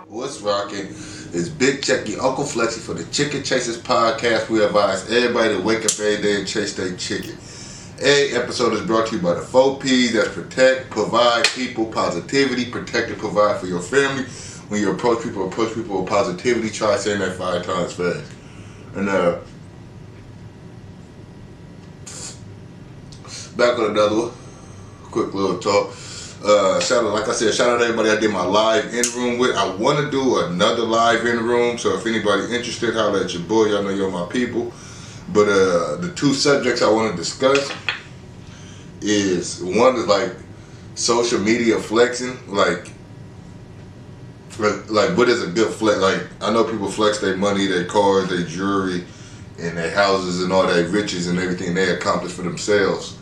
What's rocking? It's Big Checky, Uncle Flexy for the Chicken Chasers podcast. We advise everybody to wake up every day and chase their chicken. Every episode is brought to you by the 4 P's. That's protect, provide, people, positivity. Protect and provide for your family. When you approach people with positivity. Try saying that 5 times fast. And back on another one. Quick little talk. Shout out, like I said, shout out to everybody I did my live in room with. I want to do another live in room, so if anybody interested, holla at your boy. Y'all know you're my people. But the 2 subjects I want to discuss is, one is like social media flexing, like what is a good flex? Like, I know people flex their money, their cars, their jewelry, and their houses and all their riches and everything they accomplish for themselves.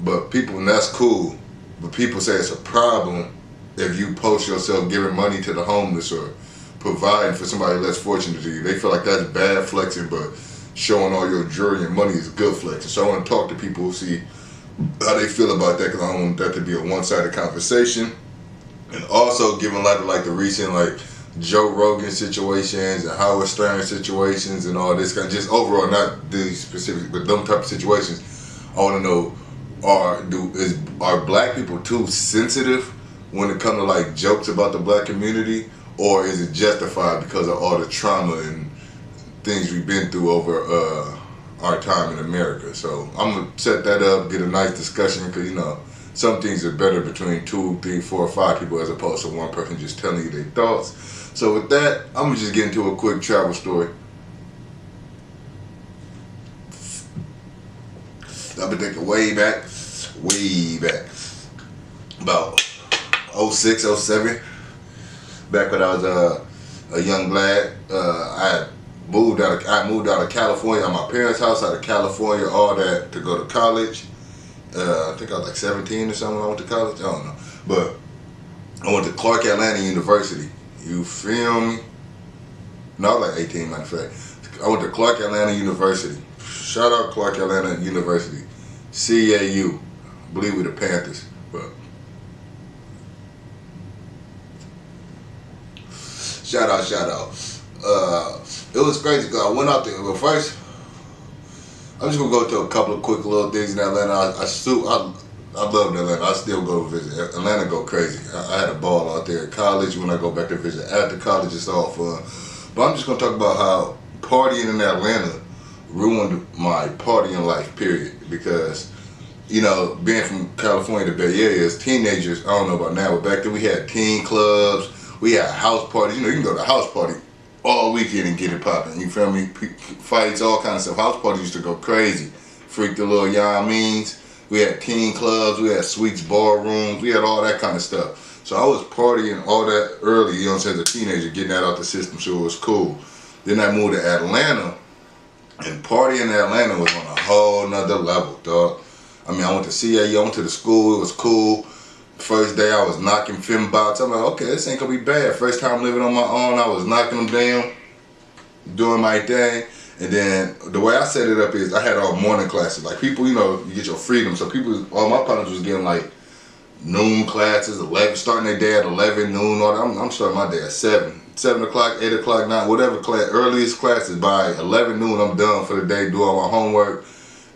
But people, and that's cool. But people say it's a problem if you post yourself giving money to the homeless or providing for somebody less fortunate to you. They feel like that's bad flexing, but showing all your jewelry and money is good flexing. So I want to talk to people who see how they feel about that, because I don't want that to be a one-sided conversation. And also giving light to like the recent like Joe Rogan situations and Howard Stern situations and all this kind of, just overall, not these specific, but them type of situations. I want to know, are black people too sensitive when it comes to like jokes about the black community, or is it justified because of all the trauma and things we've been through over our time in America? So I'm gonna set that up, get a nice discussion, because you know some things are better between 2, 3, 4, or 5 people as opposed to one person just telling you their thoughts. So with that, I'm gonna just get into a quick travel story. I've been thinking way back, about 06, 07, back when I was a young lad. I moved out of California, out of my parents' house, out of California, all that, to go to college. I think I was like 17 or something when I went to college. I don't know, but I went to Clark Atlanta University. You feel me? No, I was like 18, matter of fact. I went to Clark Atlanta University. Shout out Clark Atlanta University. CAU. I believe we're the Panthers. But shout out. It was crazy because I went out there. But first, I'm just going to go to a couple of quick little things in Atlanta. I love Atlanta. I still go visit. Atlanta go crazy. I had a ball out there at college. When I go back to visit after college, it's all fun. But I'm just going to talk about how partying in Atlanta ruined my partying life, period. Because, you know, being from California to Bay Area, as teenagers, I don't know about now, but back then we had teen clubs, we had house parties. You know, you can go to a house party all weekend and get it popping. You feel me? Fights, all kinds of stuff. House parties used to go crazy. Freak the little means. We had teen clubs, we had suites, bar rooms, we had all that kind of stuff. So I was partying all that early, you know what I'm saying, as a teenager, getting that out the system, so it was cool. Then I moved to Atlanta, and partying in Atlanta was on a whole nother level, dog. I mean, I went to CAU, I went to the school, it was cool. First day I was knocking fembots. I'm like, okay, this ain't gonna be bad. First time living on my own, I was knocking them down, doing my thing. And then the way I set it up is I had all morning classes. Like people, you know, you get your freedom. So people, all my partners was getting like noon classes, 11, starting their day at 11, noon, all that. I'm starting my day at 7 o'clock, 8 o'clock, 9, whatever class, earliest classes. By 11 noon, I'm done for the day, do all my homework,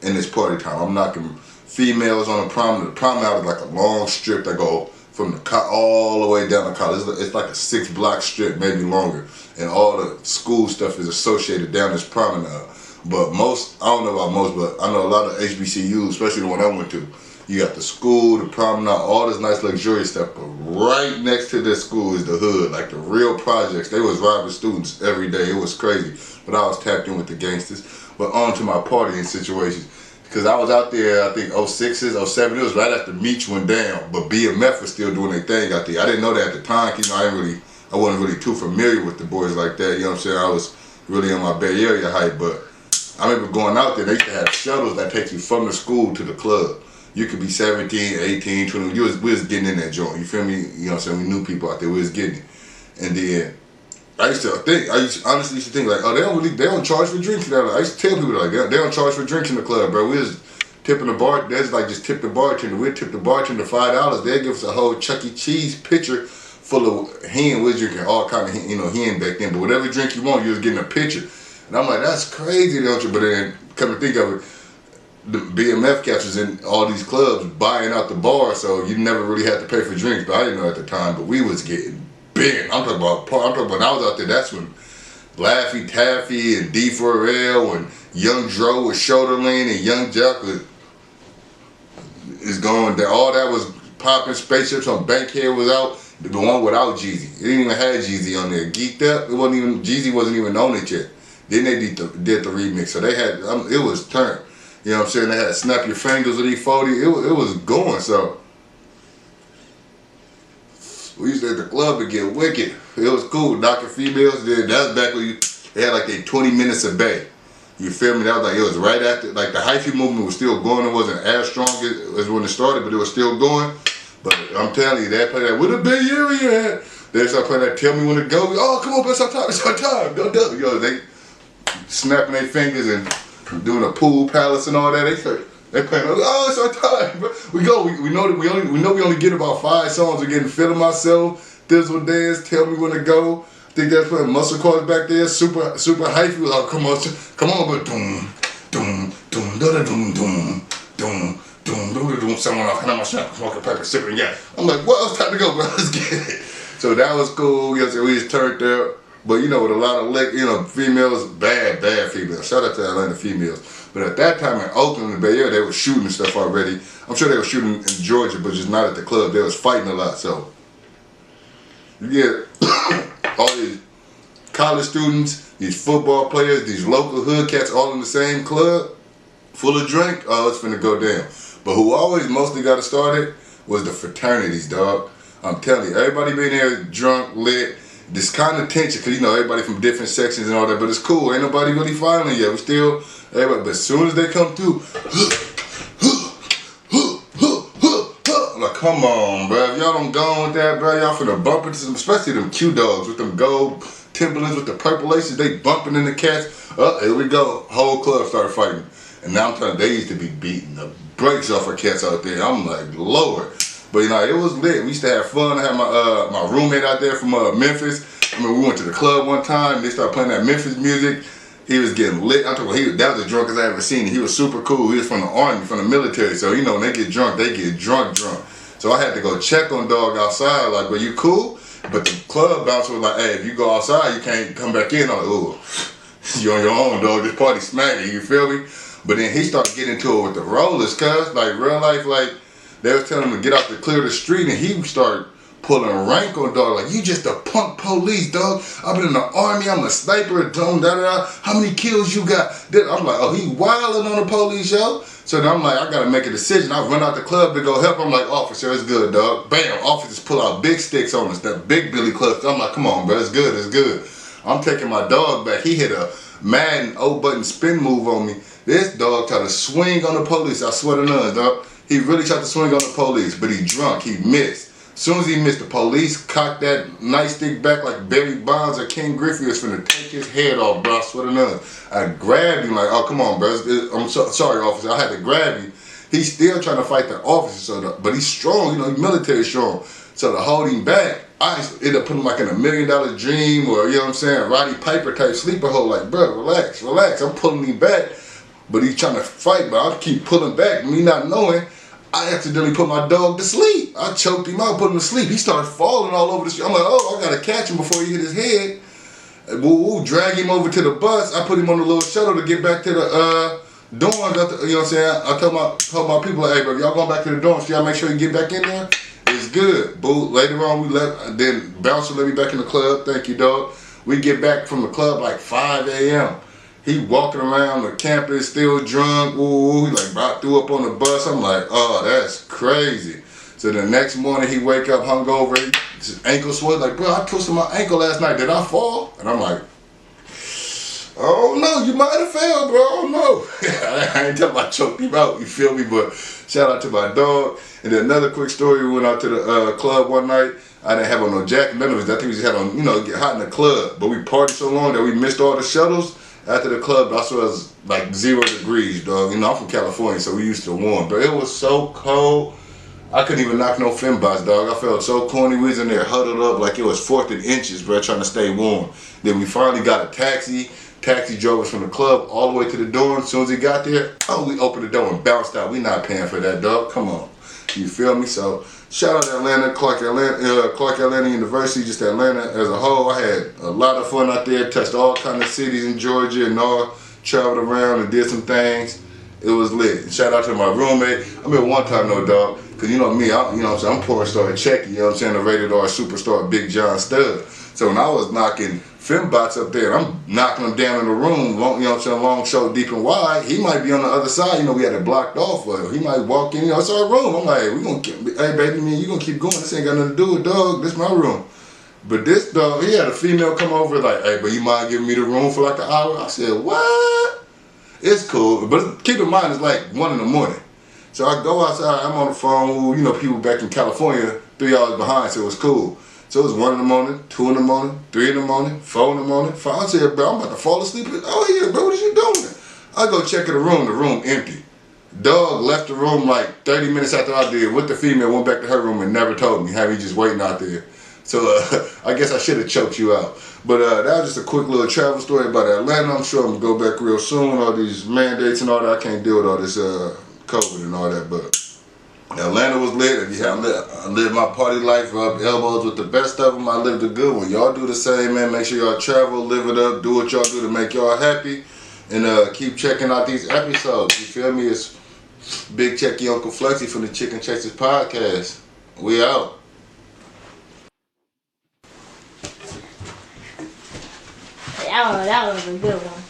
and it's party time. I'm knocking females on the promenade. The promenade is like a long strip that go from the all the way down to college. It's like a 6-block strip, maybe longer. And all the school stuff is associated down this promenade. But most, I don't know about most, but I know a lot of HBCUs, especially the one I went to, you got the school, the promenade, all this nice luxurious stuff. But right next to this school is the hood, like the real projects. They was robbing students every day. It was crazy. But I was tapped in with the gangsters. But on to my partying situations. Because I was out there, I think 06s, 07, it was right after Meech went down, but BMF was still doing their thing out there. I didn't know that at the time, you know, I wasn't really too familiar with the boys like that, you know what I'm saying? I was really on my Bay Area hype, but I remember going out there, they used to have shuttles that take you from the school to the club. You could be 17, 18, 20, we was getting in that joint, you feel me? You know what I'm saying? We knew people out there, we was getting it. And then, I honestly used to think like, oh, they don't charge for drinks. I used to tell people like, they don't charge for drinks in the club, bro. We was tipping the bar. That's like just tip the bartender. We'd tip the bartender $5. They'd give us a whole Chuck E. Cheese pitcher full of hen. We was drinking all kind of hen back then. But whatever drink you want, you was getting a pitcher. And I'm like, that's crazy, don't you? But then come to think of it, the BMF catchers in all these clubs buying out the bar, so you never really had to pay for drinks. But I didn't know at the time. But we was getting big. I'm talking about when I was out there. That's when Laffy Taffy and D4L and Young Dro with Shoulder Lean and Young Jack is going there. All that was popping. Spaceships on Bankhead was out. The one without Jeezy. It didn't even have Jeezy on there. Geeked Up. It wasn't even Jeezy wasn't even on it yet. Then they did the remix. So they had it was turned. You know what I'm saying? They had Snap Your Fingers with E40. It was going. So we used to at the club to get wicked. It was cool. Knocking females. Then that's back when they had like their 20 minutes a bay. You feel me? That was like, it was right after, like the hyphy movement was still going. It wasn't as strong as when it started, but it was still going. But I'm telling you, they play that, with a Bay Area at? They start playing that, Tell Me When to Go. Oh, come on, it's our time, it's our time. Go. Yo, they snapping their fingers and doing a pool palace and all that. They playing, oh, it's our time. We go, we know that we only get about 5 songs. We're getting Feeling Myself, Thizzle Dance, Tell Me When to Go. I think that's playing Muscle Cars back there, super hypey. Oh, come on, but doom, da doom, doom. Someone off, and I'm smoking pepper, sipping gas. I'm like, well, it's time to go, bro. Let's get it. So that was cool. You know, we just turned there, but with a lot of females, bad females. Shout out to Atlanta females. But at that time in Oakland, in the Bay Area, they were shooting stuff already. I'm sure they were shooting in Georgia, but just not at the club. They was fighting a lot. So you get all these college students, these football players, these local hood cats all in the same club, full of drink. Oh, it's finna go down. But who always mostly got it started was the fraternities, dog. I'm telling you, everybody been there drunk, lit. This kind of tension, because everybody from different sections and all that, but it's cool. Ain't nobody really filing yet. We still, everybody, but as soon as they come through, I'm like, come on, bro. If y'all don't go with that, bro, y'all finna bump into some, especially them Q dogs with them gold Timberlands with the purple laces, they bumping in the cats. Oh, here we go. Whole club started fighting. And now I'm telling you, they used to be beating the brakes off of cats out there. I'm like, Lord. But it was lit. We used to have fun. I had my roommate out there from Memphis. I mean, we went to the club one time. They started playing that Memphis music. He was getting lit. I'm talking about, that was the drunkest I ever seen. He was super cool. He was from the army, from the military. So when they get drunk, they get drunk. So I had to go check on dog outside. Like, well, you cool? But the club bouncer was like, hey, if you go outside, you can't come back in. I'm like, ooh, you're on your own, dog. This party smacking. You feel me? But then he started getting into it with the rollers, cuz, like, real life, like, they was telling him to get out to clear the street, and he started pulling rank on dog, like, you just a punk police, dog. I've been in the army, I'm a sniper, da-da-da. How many kills you got? I'm like, oh, he wilding on the police, yo. So then I'm like, I gotta make a decision. I run out the club to go help. I'm like, officer, it's good, dog. Bam, officers pull out big sticks on us, that big Billy club. I'm like, come on, bro, it's good. I'm taking my dog back. He hit a Madden O-button spin move on me. This dog tried to swing on the police. I swear to none, dog. He really tried to swing on the police, but he drunk. He missed. As soon as he missed, the police cocked that nightstick back like Barry Bonds or King Griffey was finna take his head off, bro. I swear to none. I grabbed him like, oh, come on, bro. I'm sorry, officer. I had to grab him. He's still trying to fight the officer, but he's strong. He's military strong. So to hold him back, I ended up putting him like in $1 million dream or, Roddy Piper type sleeper hole. Like, bro, relax. I'm pulling him back. But he's trying to fight, but I keep pulling back. Me not knowing, I accidentally put my dog to sleep. I choked him out, put him to sleep. He started falling all over the street. I'm like, oh, I gotta catch him before he hit his head. We'll drag him over to the bus. I put him on the little shuttle to get back to the dorms. You know what I'm saying? I told my people, like, hey, bro, y'all going back to the dorms, y'all make sure you get back in there. It's good. Boo. Later on, we left. Then bouncer let me back in the club. Thank you, dog. We get back from the club like 5 a.m. He walking around the campus still drunk. Ooh, he like about threw up on the bus. I'm like, oh, that's crazy. So the next morning he wake up hungover, his ankle swelled. Like, bro, I twisted my ankle last night. Did I fall? And I'm like, oh no, you might have fell, bro. Oh no. I ain't tell him I choked him out. You feel me? But shout out to my dog. And then another quick story. We went out to the club one night. I didn't have on no jacket. None of us. I think we just had on, get hot in the club. But we partied so long that we missed all the shuttles. After the club, I saw it was like 0 degrees, dog. I'm from California, so we used to warm. But it was so cold. I couldn't even knock no fembots, dog. I felt so corny. We was in there huddled up like it was 4th and inches, bro, trying to stay warm. Then we finally got a taxi. Taxi drove us from the club all the way to the dorm. As soon as he got there, we opened the door and bounced out. We not paying for that, dog. Come on. You feel me? So, shout out to Atlanta, Clark Atlanta University, just Atlanta as a whole. I had a lot of fun out there, touched all kind of cities in Georgia and all, traveled around and did some things. It was lit. Shout out to my roommate. I mean, one time though, dog, because you know me, I'm porn star Checky, you know what I'm saying, the rated R superstar Big John Stud. So when I was knocking fembots up there, I'm knocking them down in the room, long, you know what I'm saying, long, short, deep and wide. He might be on the other side, you know, we had it blocked off. He might walk in, you know, it's our room. I'm like, hey baby, man, you gonna keep going. This ain't got nothing to do with, dog. This my room. But this dog, he had a female come over like, hey, but you mind giving me the room for like an hour? I said, what? It's cool, but keep in mind it's like 1 in the morning. So I go outside, I'm on the phone with, you know, people back in California, 3 hours behind, so it was cool. So it was 1 in the morning, 2 in the morning, 3 in the morning, 4 in the morning, 5. I said, bro, I'm about to fall asleep. Oh yeah, bro, what is you doing? I go check in the room empty. Dog left the room like 30 minutes after I did with the female, went back to her room and never told me, had me just waiting out there. So I guess I should have choked you out. But that was just a quick little travel story about Atlanta. I'm sure I'm going to go back real soon. All these mandates and all that. I can't deal with all this COVID and all that. But Atlanta was lit. Yeah, I lived my party life, rub elbows with the best of them. I lived a good one. Y'all do the same, man. Make sure y'all travel, live it up, do what y'all do to make y'all happy. And keep checking out these episodes. You feel me? It's Big Checky Uncle Flexy from the Chicken Chasers podcast. We out. That was a good one.